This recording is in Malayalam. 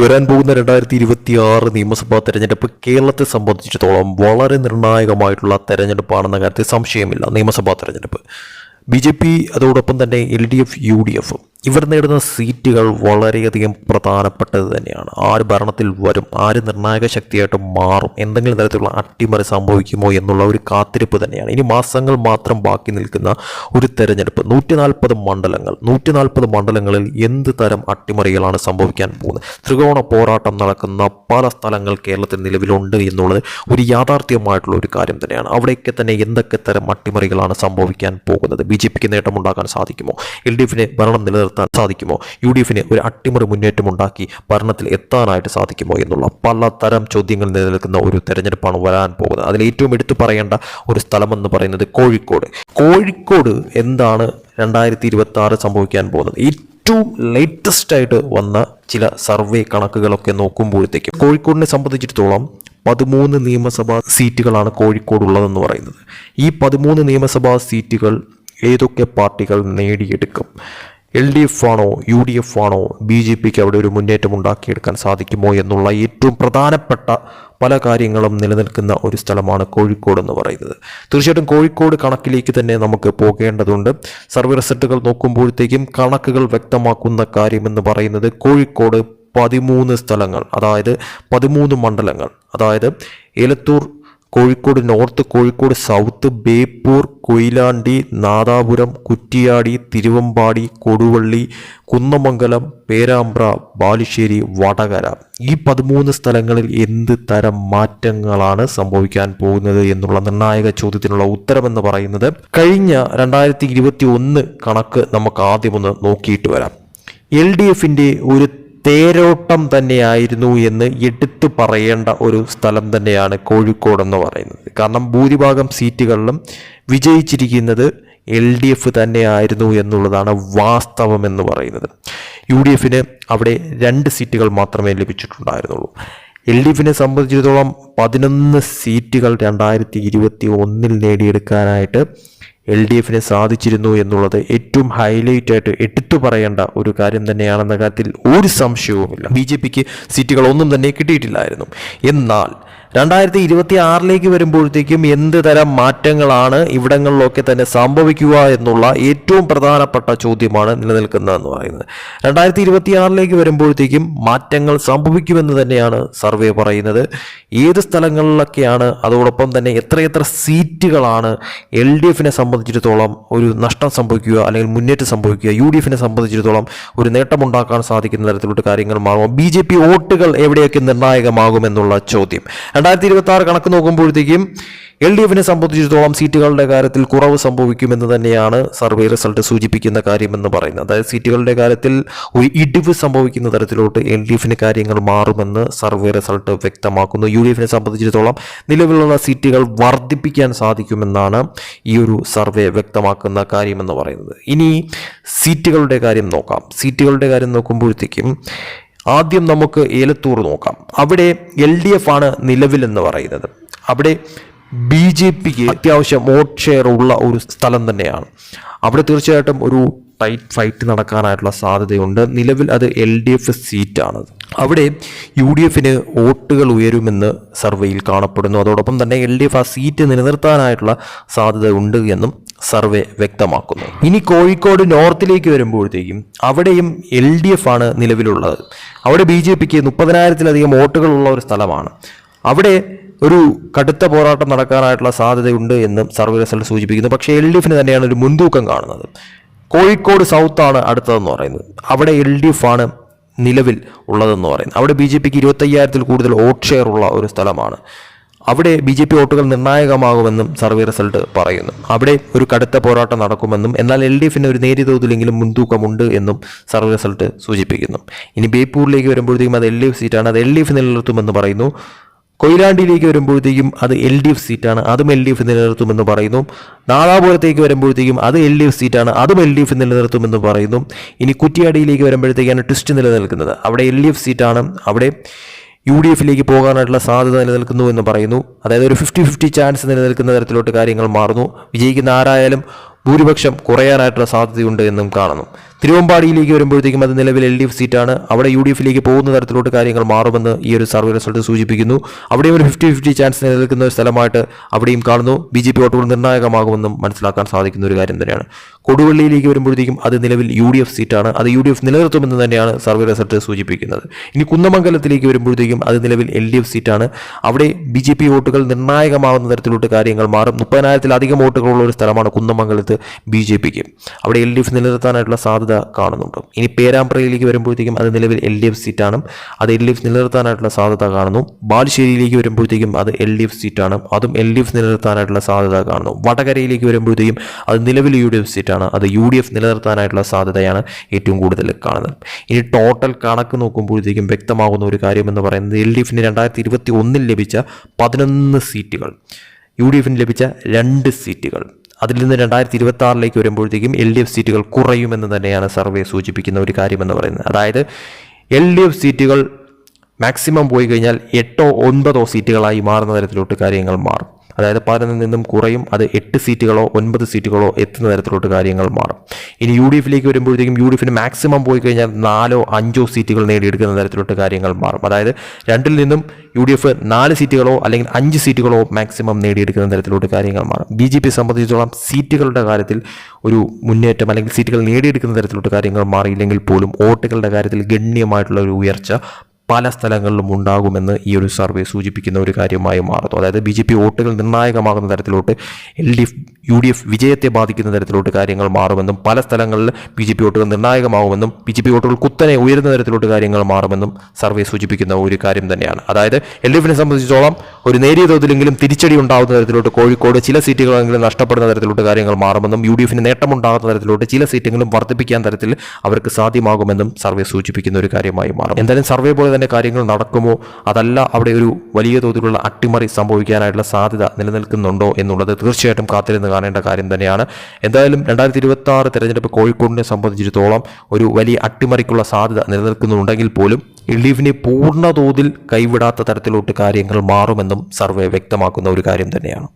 വരാൻ പോകുന്ന 2026 നിയമസഭാ തെരഞ്ഞെടുപ്പ് കേരളത്തെ സംബന്ധിച്ചിടത്തോളം വളരെ നിർണായകമായിട്ടുള്ള തെരഞ്ഞെടുപ്പാണെന്ന കാര്യത്തിൽ സംശയമില്ല. നിയമസഭാ തെരഞ്ഞെടുപ്പ് BJP അതോടൊപ്പം തന്നെ LDF UDF ഇവർ നേടുന്ന സീറ്റുകൾ വളരെയധികം പ്രധാനപ്പെട്ടത് തന്നെയാണ്. ആര് ഭരണത്തിൽ വരും, ആര് നിർണായക ശക്തിയായിട്ട് മാറും, എന്തെങ്കിലും തരത്തിലുള്ള അട്ടിമറി സംഭവിക്കുമോ എന്നുള്ള ഒരു കാത്തിരിപ്പ് തന്നെയാണ്. ഇനി മാസങ്ങൾ മാത്രം ബാക്കി നിൽക്കുന്ന ഒരു തെരഞ്ഞെടുപ്പ്. 140 മണ്ഡലങ്ങളിൽ എന്ത് തരം അട്ടിമറികളാണ് സംഭവിക്കാൻ പോകുന്നത്? ത്രികോണ പോരാട്ടം നടക്കുന്ന പല സ്ഥലങ്ങൾ കേരളത്തിൽ നിലവിലുണ്ട് എന്നുള്ളത് ഒരു യാഥാർത്ഥ്യമായിട്ടുള്ള ഒരു കാര്യം തന്നെയാണ്. അവിടെയൊക്കെ തന്നെ എന്തൊക്കെ തരം അട്ടിമറികളാണ് സംഭവിക്കാൻ പോകുന്നത്? BJPക്ക് നേട്ടമുണ്ടാക്കാൻ സാധിക്കുമോ? LDFന് ഭരണം നിലനിർത്താൻ സാധിക്കുമോ? UDFന് ഒരു അട്ടിമറി മുന്നേറ്റമുണ്ടാക്കി ഭരണത്തിൽ എത്താനായിട്ട് സാധിക്കുമോ എന്നുള്ള പലതരം ചോദ്യങ്ങൾ നിലനിൽക്കുന്ന ഒരു തെരഞ്ഞെടുപ്പാണ് വരാൻ പോകുന്നത്. അതിൽ ഏറ്റവും എടുത്തു പറയേണ്ട ഒരു സ്ഥലമെന്ന് പറയുന്നത് കോഴിക്കോട് എന്താണ് 2026 സംഭവിക്കാൻ പോകുന്നത്? ഏറ്റവും ലേറ്റസ്റ്റ് ആയിട്ട് വന്ന ചില സർവേ കണക്കുകളൊക്കെ നോക്കുമ്പോഴത്തേക്കും കോഴിക്കോടിനെ സംബന്ധിച്ചിടത്തോളം 13 നിയമസഭാ സീറ്റുകളാണ് കോഴിക്കോടുള്ളതെന്ന് പറയുന്നത്. ഈ 13 നിയമസഭാ സീറ്റുകൾ ഏതൊക്കെ പാർട്ടികൾ നേടിയെടുക്കും? LDF ആണോ UDF ആണോ? BJPക്ക് അവിടെ ഒരു മുന്നേറ്റം ഉണ്ടാക്കിയെടുക്കാൻ സാധിക്കുമോ എന്നുള്ള ഏറ്റവും പ്രധാനപ്പെട്ട പല കാര്യങ്ങളും നിലനിൽക്കുന്ന ഒരു സ്ഥലമാണ് കോഴിക്കോട് എന്ന് പറയുന്നത്. തീർച്ചയായിട്ടും കോഴിക്കോട് കണക്കിലേക്ക് തന്നെ നമുക്ക് പോകേണ്ടതുണ്ട്. സർവേ റിസൾട്ടുകൾ നോക്കുമ്പോഴത്തേക്കും കണക്കുകൾ വ്യക്തമാക്കുന്ന കാര്യമെന്ന് പറയുന്നത് കോഴിക്കോട് 13 സ്ഥലങ്ങൾ, അതായത് 13 മണ്ഡലങ്ങൾ, അതായത് ഏലത്തൂർ, കോഴിക്കോട് നോർത്ത്, കോഴിക്കോട് സൗത്ത്, ബേപ്പൂർ, കൊയിലാണ്ടി, നാദാപുരം, കുറ്റിയാടി, തിരുവമ്പാടി, കൊടുവള്ളി, കുന്നമംഗലം, പേരാമ്പ്ര, ബാലുശ്ശേരി, വടകര. ഈ 13 സ്ഥലങ്ങളിൽ എന്ത് തരം മാറ്റങ്ങളാണ് സംഭവിക്കാൻ പോകുന്നത് എന്നുള്ള നിർണായക ചോദ്യത്തിനുള്ള ഉത്തരമെന്ന് പറയുന്നത് കഴിഞ്ഞ 2021 കണക്ക് നമുക്ക് ആദ്യമൊന്ന് നോക്കിയിട്ട് വരാം. LDFന്റെ ഒരു തേരോട്ടം തന്നെയായിരുന്നു എന്ന് എടുത്തു പറയേണ്ട ഒരു സ്ഥലം തന്നെയാണ് കോഴിക്കോട് എന്ന് പറയുന്നത്. കാരണം ഭൂരിഭാഗം സീറ്റുകളിലും വിജയിച്ചിരിക്കുന്നത് LDF തന്നെയായിരുന്നു എന്നുള്ളതാണ് വാസ്തവം എന്ന് പറയുന്നത്. UDFന് അവിടെ 2 സീറ്റുകൾ മാത്രമേ ലഭിച്ചിട്ടുണ്ടായിരുന്നുള്ളൂ. LDFനെ സംബന്ധിച്ചിടത്തോളം 11 സീറ്റുകൾ 2021 നേടിയെടുക്കാനായിട്ട് LDFന് സാധിച്ചിരുന്നു എന്നുള്ളത് ഏറ്റവും ഹൈലൈറ്റ് ആയിട്ട് എടുത്തു പറയേണ്ട ഒരു കാര്യം തന്നെയാണെന്ന കാര്യത്തിൽ ഒരു സംശയവുമില്ല. BJPക്ക് സീറ്റുകൾ ഒന്നും തന്നെ കിട്ടിയിട്ടില്ലായിരുന്നു. എന്നാൽ 2026 വരുമ്പോഴത്തേക്കും എന്ത് തരം മാറ്റങ്ങളാണ് ഇവിടങ്ങളിലൊക്കെ തന്നെ സംഭവിക്കുക എന്നുള്ള ഏറ്റവും പ്രധാനപ്പെട്ട ചോദ്യമാണ് നിലനിൽക്കുന്നതെന്ന് പറയുന്നത്. 2026 വരുമ്പോഴത്തേക്കും മാറ്റങ്ങൾ സംഭവിക്കുമെന്ന് തന്നെയാണ് സർവേ പറയുന്നത്. ഏത് സ്ഥലങ്ങളിലൊക്കെയാണ്, അതോടൊപ്പം തന്നെ എത്രയെത്ര സീറ്റുകളാണ് LDFനെ സംബന്ധിച്ചിടത്തോളം ഒരു നഷ്ടം സംഭവിക്കുക അല്ലെങ്കിൽ മുന്നേറ്റം സംഭവിക്കുക, UDFനെ സംബന്ധിച്ചിടത്തോളം ഒരു നേട്ടമുണ്ടാക്കാൻ സാധിക്കുന്ന തരത്തിലുള്ള കാര്യങ്ങൾ മാറും, BJP വോട്ടുകൾ എവിടെയൊക്കെ നിർണായകമാകുമെന്നുള്ള ചോദ്യം. 2026 കണക്ക് നോക്കുമ്പോഴത്തേക്കും LDFനെ സംബന്ധിച്ചിടത്തോളം സീറ്റുകളുടെ കാര്യത്തിൽ കുറവ് സംഭവിക്കുമെന്ന് തന്നെയാണ് സർവേ റിസൾട്ട് സൂചിപ്പിക്കുന്ന കാര്യമെന്ന് പറയുന്നത്. അതായത് സീറ്റുകളുടെ കാര്യത്തിൽ ഒരു ഇടിവ് സംഭവിക്കുന്ന തരത്തിലോട്ട് LDFന് കാര്യങ്ങൾ മാറുമെന്ന് സർവേ റിസൾട്ട് വ്യക്തമാക്കുന്നു. UDFനെ സംബന്ധിച്ചിടത്തോളം നിലവിലുള്ള സീറ്റുകൾ വർദ്ധിപ്പിക്കാൻ സാധിക്കുമെന്നാണ് ഈ ഒരു സർവേ വ്യക്തമാക്കുന്ന കാര്യമെന്ന് പറയുന്നത്. ഇനി സീറ്റുകളുടെ കാര്യം നോക്കാം. സീറ്റുകളുടെ കാര്യം നോക്കുമ്പോഴത്തേക്കും ആദ്യം നമുക്ക് ഏലത്തൂർ നോക്കാം. അവിടെ LDF ആണ് നിലവിലെന്ന് പറയുന്നത്. അവിടെ BJPക്ക് അത്യാവശ്യം വോട്ട് ഷെയർ ഉള്ള ഒരു സ്ഥലം തന്നെയാണ്. അവിടെ തീർച്ചയായിട്ടും ഒരു ടൈറ്റ് ഫൈറ്റ് നടക്കാനായിട്ടുള്ള സാധ്യതയുണ്ട്. നിലവിൽ അത് LDF സീറ്റാണ്. അവിടെ UDFന് വോട്ടുകൾ ഉയരുമെന്ന് സർവേയിൽ കാണപ്പെടുന്നു. അതോടൊപ്പം തന്നെ LDF ആ സീറ്റ് നിലനിർത്താനായിട്ടുള്ള സാധ്യത ഉണ്ട് എന്നും സർവേ വ്യക്തമാക്കുന്നു. ഇനി കോഴിക്കോട് നോർത്തിലേക്ക് വരുമ്പോഴത്തേക്കും അവിടെയും LDF ആണ് നിലവിലുള്ളത്. അവിടെ BJPക്ക് 30,000-ലധികം വോട്ടുകളുള്ള ഒരു സ്ഥലമാണ്. അവിടെ ഒരു കടുത്ത പോരാട്ടം നടക്കാനായിട്ടുള്ള സാധ്യതയുണ്ട് എന്നും സർവേ റിസൾട്ട് സൂചിപ്പിക്കുന്നു. പക്ഷേ LDFന് തന്നെയാണ് ഒരു മുൻതൂക്കം കാണുന്നത്. കോഴിക്കോട് സൗത്താണ് അടുത്തതെന്ന് പറയുന്നത്. അവിടെ LDF ആണ് നിലവിൽ ഉള്ളതെന്ന് പറയുന്നത്. അവിടെ BJPക്ക് 25,000-ൽ കൂടുതൽ വോട്ട് ഷെയർ ഉള്ള ഒരു സ്ഥലമാണ്. അവിടെ BJP വോട്ടുകൾ നിർണായകമാകുമെന്നും സർവേ റിസൾട്ട് പറയുന്നു. അവിടെ ഒരു കടുത്ത പോരാട്ടം നടക്കുമെന്നും എന്നാൽ LDFന് ഒരു നേരിയ തോതിലെങ്കിലും മുൻതൂക്കമുണ്ട് എന്നും സർവേ റിസൾട്ട് സൂചിപ്പിക്കുന്നു. ഇനി ബേപ്പൂരിലേക്ക് വരുമ്പോഴത്തേക്കും അത് LDF സീറ്റാണ്, അത് LDF നിലനിർത്തുമെന്ന് പറയുന്നു. കൊയിലാണ്ടിയിലേക്ക് വരുമ്പോഴത്തേക്കും അത് LDF സീറ്റാണ്, അതും LDF നിലനിർത്തുമെന്ന് പറയുന്നു. നാദാപുരത്തേക്ക് വരുമ്പോഴത്തേക്കും അത് LDF സീറ്റാണ്, അതും LDF നിലനിർത്തുമെന്ന് പറയുന്നു. ഇനി കുറ്റിയാടിയിലേക്ക് വരുമ്പോഴത്തേക്കാണ് ട്വിസ്റ്റ് നിലനിൽക്കുന്നത്. അവിടെ LDF സീറ്റാണ്, അവിടെ UDFിലേക്ക് പോകാനായിട്ടുള്ള സാധ്യത നിലനിൽക്കുന്നു എന്ന് പറയുന്നു. അതായത് ഒരു 50-50 ചാൻസ് നിലനിൽക്കുന്ന തരത്തിലോട്ട് കാര്യങ്ങൾ മാറുന്നു. വിജയിക്കുന്ന ആരായാലും ഭൂരിപക്ഷം കുറയാനായിട്ടുള്ള സാധ്യതയുണ്ട് എന്നും കാണുന്നു. തിരുവമ്പാടിയിലേക്ക് വരുമ്പോഴത്തേക്കും അത് നിലവിൽ LDF സീറ്റാണ്. അവിടെ UDFിലേക്ക് പോകുന്ന തരത്തിലോട്ട് കാര്യങ്ങൾ മാറുമെന്ന് ഈ ഒരു സർവേ റിസൾട്ട് സൂചിപ്പിക്കുന്നു. അവിടെയും ഒരു 50-50 ചാൻസ് നിലനിൽക്കുന്ന ഒരു സ്ഥലമായിട്ട് അവിടെയും കാണുന്നു. BJP വോട്ടുകൾ നിർണായകമാകുമെന്നും മനസ്സിലാക്കാൻ സാധിക്കുന്ന ഒരു കാര്യം തന്നെയാണ്. കൊടുവള്ളിയിലേക്ക് വരുമ്പോഴത്തേക്കും അത് നിലവിൽ UDF സീറ്റാണ്. അത് UDF നിലനിർത്തുമെന്ന് തന്നെയാണ് സർവേ റിസൾട്ട് സൂചിപ്പിക്കുന്നത്. ഇനി കുന്നമംഗലത്തിലേക്ക് വരുമ്പോഴത്തേക്കും അത് നിലവിൽ LDF സീറ്റാണ്. അവിടെ BJP വോട്ടുകൾ നിർണായകമാകുന്ന തരത്തിലോട്ട് കാര്യങ്ങൾ മാറും. 30,000-ലധികം വോട്ടുകളുള്ള ഒരു സ്ഥലമാണ് കുന്നമംഗലത്ത് BJPക്ക്. അവിടെ LDF നിലനിർത്താനായിട്ടുള്ള സാധ്യത കാണുന്നുണ്ട്. ഇനി പേരാമ്പ്രയിലേക്ക് വരുമ്പോഴത്തേക്കും അത് നിലവിൽ LDF സീറ്റാണ്. അത് LDF നിലനിർത്താനായിട്ടുള്ള സാധ്യത കാണുന്നു. ബാലുശ്ശേരിയിലേക്ക് വരുമ്പോഴത്തേക്കും അത് LDF സീറ്റാണ്. അതും LDF നിലനിർത്താനായിട്ടുള്ള സാധ്യത കാണുന്നു. വടകരയിലേക്ക് വരുമ്പോഴത്തേക്കും അത് നിലവിൽ UDF സീറ്റാണ്. അത് UDF നിലനിർത്താനായിട്ടുള്ള സാധ്യതയാണ് ഏറ്റവും കൂടുതൽ കാണുന്നത്. ഇനി ടോട്ടൽ കണക്ക് നോക്കുമ്പോഴത്തേക്കും വ്യക്തമാകുന്ന ഒരു കാര്യം എന്ന് പറയുന്നത് LDFന് 2021 ലഭിച്ച 11 സീറ്റുകൾ, UDFന് ലഭിച്ച 2 സീറ്റുകൾ, അതിൽ നിന്ന് 2026 വരുമ്പോഴത്തേക്കും LDF സീറ്റുകൾ കുറയുമെന്ന് തന്നെയാണ് സർവേ സൂചിപ്പിക്കുന്ന ഒരു കാര്യമെന്ന് പറയുന്നത്. അതായത് LDF സീറ്റുകൾ മാക്സിമം പോയി കഴിഞ്ഞാൽ 8-9 സീറ്റുകളായി മാറുന്ന തരത്തിലോട്ട് കാര്യങ്ങൾ മാറും. അതായത് 10 നിന്നും കുറയും, അത് 8 സീറ്റുകളോ 9 സീറ്റുകളോ എത്തുന്ന തരത്തിലോട്ട് കാര്യങ്ങൾ മാറും. ഇനി UDFിലേക്ക് വരുമ്പോഴത്തേക്കും UDFന് മാക്സിമം പോയി കഴിഞ്ഞാൽ 4-5 സീറ്റുകൾ നേടിയെടുക്കുന്ന തരത്തിലോട്ട് കാര്യങ്ങൾ മാറും. അതായത് 2-ൽ നിന്നും UDF 4 സീറ്റുകളോ അല്ലെങ്കിൽ 5 സീറ്റുകളോ മാക്സിമം നേടിയെടുക്കുന്ന തരത്തിലോട്ട് കാര്യങ്ങൾ മാറും. BJP സംബന്ധിച്ചിടത്തോളം സീറ്റുകളുടെ കാര്യത്തിൽ ഒരു മുന്നേറ്റം അല്ലെങ്കിൽ സീറ്റുകൾ നേടിയെടുക്കുന്ന തരത്തിലോട്ട് കാര്യങ്ങൾ മാറിയില്ലെങ്കിൽ പോലും വോട്ടുകളുടെ കാര്യത്തിൽ ഗണ്യമായിട്ടുള്ള ഒരു ഉയർച്ച പല സ്ഥലങ്ങളിലും ഉണ്ടാകുമെന്ന് ഈ ഒരു സർവേ സൂചിപ്പിക്കുന്ന ഒരു കാര്യമായി മാറുന്നു. അതായത് BJP വോട്ടുകൾ നിർണായകമാകുന്ന തരത്തിലോട്ട് UDF വിജയത്തെ ബാധിക്കുന്ന തരത്തിലോട്ട് കാര്യങ്ങൾ മാറുമെന്നും പല സ്ഥലങ്ങളിൽ BJP വോട്ടുകൾ നിർണായകമാകുമെന്നും BJP വോട്ടുകൾ കുത്തനെ ഉയരുന്ന തരത്തിലോട്ട് കാര്യങ്ങൾ മാറുമെന്നും സർവേ സൂചിപ്പിക്കുന്ന ഒരു കാര്യം തന്നെയാണ്. അതായത് LDFിനെ സംബന്ധിച്ചിടത്തോളം ഒരു നേരിയ തോതിലെങ്കിലും തിരിച്ചടി ഉണ്ടാകുന്ന തരത്തിലോട്ട് കോഴിക്കോട് ചില സീറ്റുകളെങ്കിലും നഷ്ടപ്പെടുന്ന തരത്തിലോട്ട് കാര്യങ്ങൾ മാറുമെന്നും UDFന് നേട്ടമുണ്ടാകുന്ന തരത്തിലോട്ട് ചില സീറ്റെങ്കിലും വർദ്ധിപ്പിക്കാൻ തരത്തിൽ അവർക്ക് സാധ്യമാകുമെന്നും സർവേ സൂചിപ്പിക്കുന്ന ഒരു കാര്യമായി മാറും. എന്തായാലും സർവേ പോലെ തന്നെ കാര്യങ്ങൾ നടക്കുമോ, അതല്ല അവിടെ ഒരു വലിയ തോതിലുള്ള അട്ടിമറി സംഭവിക്കാനായിട്ടുള്ള സാധ്യത നിലനിൽക്കുന്നുണ്ടോ എന്നുള്ളത് തീർച്ചയായിട്ടും കാത്തിരുന്ന് കാണേണ്ട കാര്യം തന്നെയാണ്. എന്തായാലും 2026 തെരഞ്ഞെടുപ്പ് കോഴിക്കോടിനെ സംബന്ധിച്ചിടത്തോളം ഒരു വലിയ അട്ടിമറിക്കുള്ള സാധ്യത നിലനിൽക്കുന്നുണ്ടെങ്കിൽ പോലും LDFിനെ പൂർണ്ണ തോതിൽ കൈവിടാത്ത തരത്തിലോട്ട് കാര്യങ്ങൾ മാറുമെന്നും സർവേ വ്യക്തമാക്കുന്ന ഒരു കാര്യം തന്നെയാണ്.